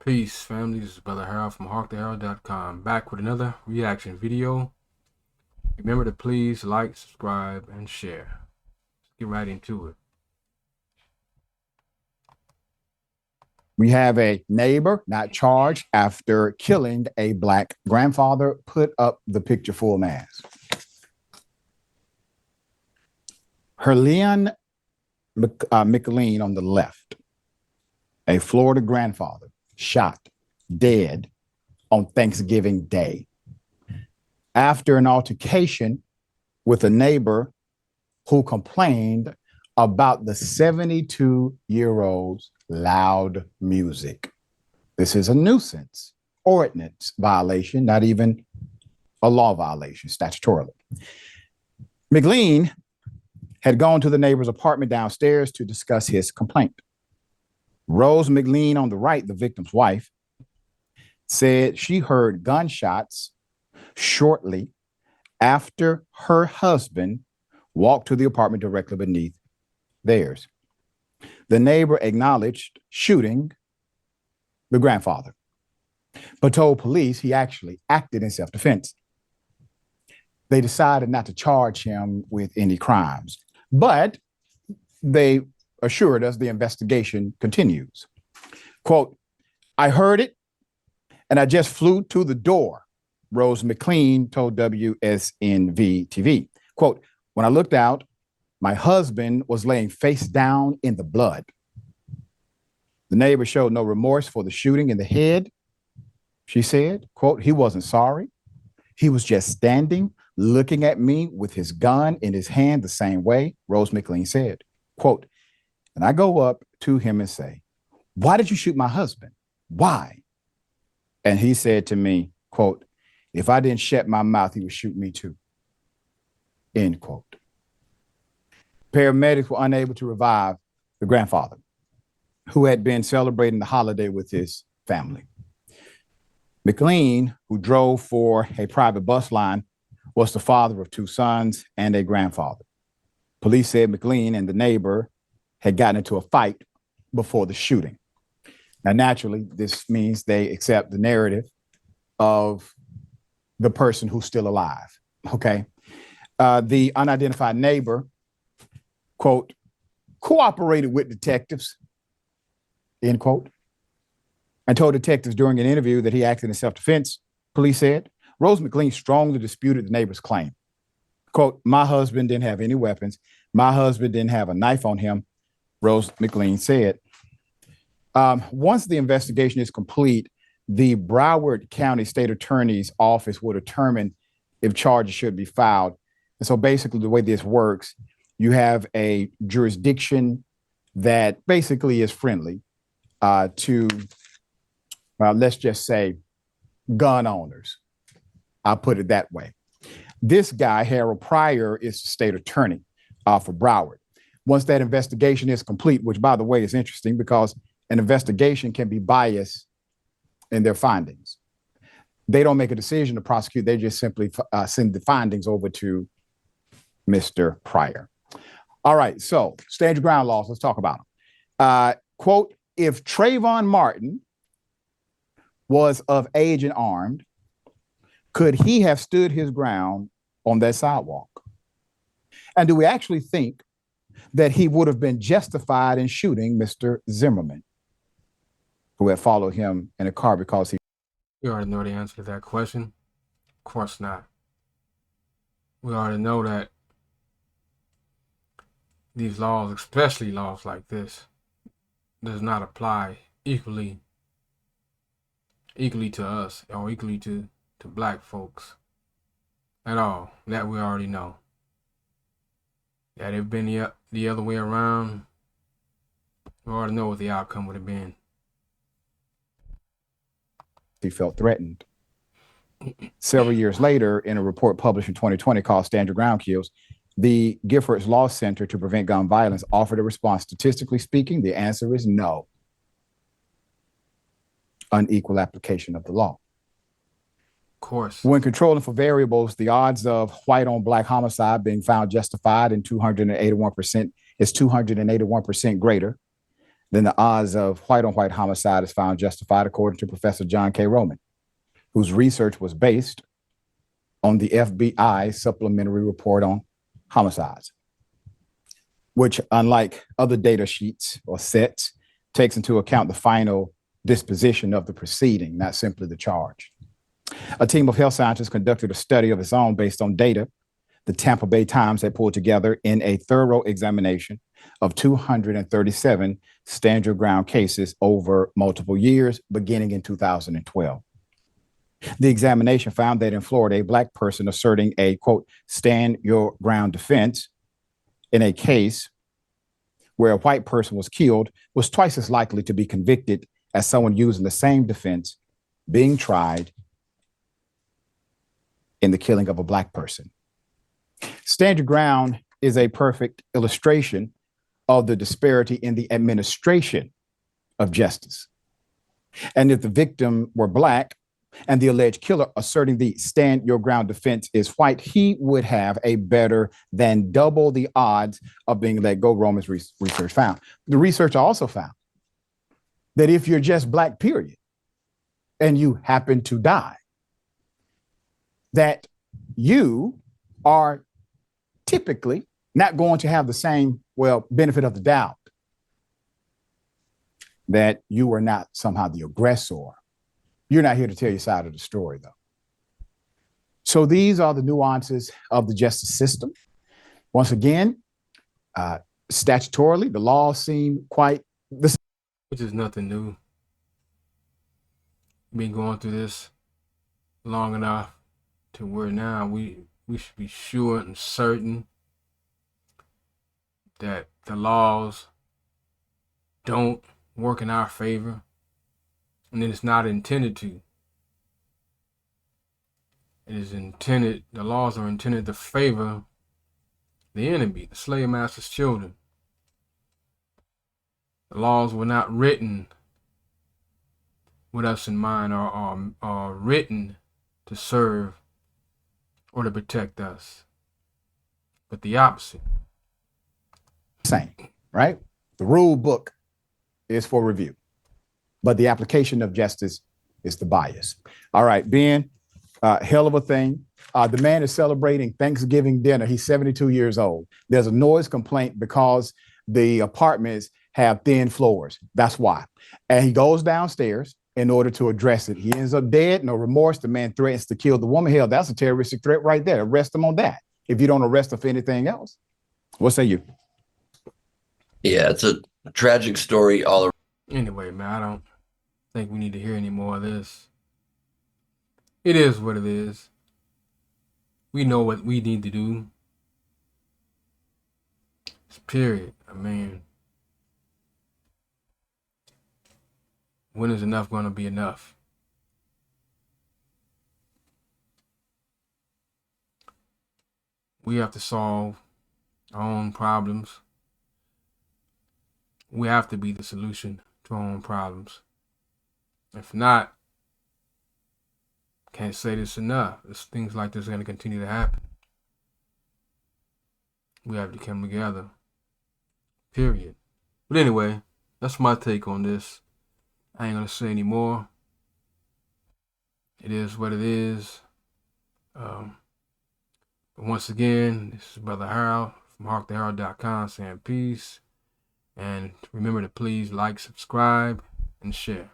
Peace, family. This is Brother Harold from HawkTheHerald.com. Back with another reaction video. Remember to please like, subscribe, and share. Let's get right into it. We have a neighbor not charged after killing a black grandfather. Put up the picture full mass. Herleon McLean on the left, a Florida grandfather shot dead on Thanksgiving Day after an altercation with a neighbor who complained about the 72-year-old's loud music. This is a nuisance ordinance violation, not even a law violation statutorily. McLean had gone to the neighbor's apartment downstairs to discuss his complaint. Rose McLean on the right, the victim's wife, said she heard gunshots shortly after her husband walked to the apartment directly beneath theirs. The neighbor acknowledged shooting the grandfather, but told police he actually acted in self-defense. They decided not to charge him with any crimes, but they assured us the investigation continues. Quote, "I heard it and I just flew to the door," Rose McLean told WSNV TV. Quote, "When I looked out, my husband was laying face down in the blood." The neighbor showed no remorse for the shooting in the head. She said, quote, "He wasn't sorry. He was just standing, looking at me with his gun in his hand the same way," Rose McLean said. Quote, "And I go up to him and say, 'Why did you shoot my husband? Why?' And he said to me, quote, 'If I didn't shut my mouth, he would shoot me too,' end quote. Paramedics were unable to revive the grandfather, who had been celebrating the holiday with his family. McLean, who drove for a private bus line, was the father of two sons and a grandfather. Police said McLean and the neighbor had gotten into a fight before the shooting. Now, naturally, this means they accept the narrative of the person who's still alive, okay? The unidentified neighbor, quote, "cooperated with detectives," end quote, and told detectives during an interview that he acted in self-defense. Police said Rose McLean strongly disputed the neighbor's claim. Quote, "My husband didn't have any weapons. My husband didn't have a knife on him," Rose McLean said. Once the investigation is complete, the Broward County State Attorney's Office will determine if charges should be filed. And so basically the way this works, you have a jurisdiction that basically is friendly to, let's just say, gun owners. I'll put it that way. This guy, Harold Pryor, is the state attorney for Broward. Once that investigation is complete, which, by the way, is interesting because an investigation can be biased in their findings. They don't make a decision to prosecute. They just simply send the findings over to Mr. Pryor. All right, so stand your ground laws. Let's talk about them. Quote, "If Trayvon Martin was of age and armed, could he have stood his ground on that sidewalk? And do we actually think that he would have been justified in shooting Mr. Zimmerman, who had followed him in a car because he..." We already know the answer to that question. Of course not. We already know that these laws, especially laws like this, does not apply equally to us or equally to black folks at all. That we already know. Had it been the other way around, we already know what the outcome would have been. He felt threatened. Several years later, in a report published in 2020 called "Stand Your Ground Kills," the Giffords Law Center to Prevent Gun Violence offered a response. Statistically speaking, the answer is no. Unequal application of the law. Of course. When controlling for variables, the odds of white on black homicide being found justified in 281% is 281% greater then the odds of white-on-white homicide is found justified, according to Professor John K. Roman, whose research was based on the FBI supplementary report on homicides, which, unlike other data sheets or sets, takes into account the final disposition of the proceeding, not simply the charge. A team of health scientists conducted a study of its own based on data the Tampa Bay Times had pulled together in a thorough examination of 237 stand your ground cases over multiple years, beginning in 2012. The examination found that in Florida, a Black person asserting a, quote, stand your ground defense in a case where a white person was killed was twice as likely to be convicted as someone using the same defense being tried in the killing of a Black person. Stand your ground is a perfect illustration of the disparity in the administration of justice. And if the victim were Black and the alleged killer asserting the stand your ground defense is white, he would have a better than double the odds of being let go, Roman's research found. The research also found that if you're just Black, period, and you happen to die, that you are typically not going to have the same, benefit of the doubt, that you are not somehow the aggressor. You're not here to tell your side of the story, though. So these are the nuances of the justice system. Once again, statutorily, the laws seem quite the Which is nothing new. Been going through this long enough to where now we should be sure and certain that the laws don't work in our favor, and then it's not intended to. It is intended, the laws are intended to favor the enemy, the slave master's children. The laws were not written with us in mind, or are written to serve or to protect us, but the opposite. same, right? The rule book is for review, but the application of justice is the bias. All right, Ben, hell of a thing. The man is celebrating Thanksgiving dinner. He's 72 years old. There's a noise complaint because the apartments have thin floors. That's why. And he goes downstairs in order to address it. He ends up dead, no remorse. The man threatens to kill the woman. Hell, that's a terroristic threat right there. Arrest him on that if you don't arrest him for anything else. What say you? Yeah, it's a tragic story all around. Anyway, man, I don't think we need to hear any more of this. It is what it is. We know what we need to do. It's period. I mean, when is enough going to be enough? We have to solve our own problems. We have to be the solution to our own problems. If not, can't say this enough. Things like this are going to continue to happen. We have to come together. Period. But anyway, that's my take on this. I ain't going to say any more. It is what it is. But once again, this is Brother Harold from HawkTheHerald.com saying peace. And remember to please like, subscribe, and share.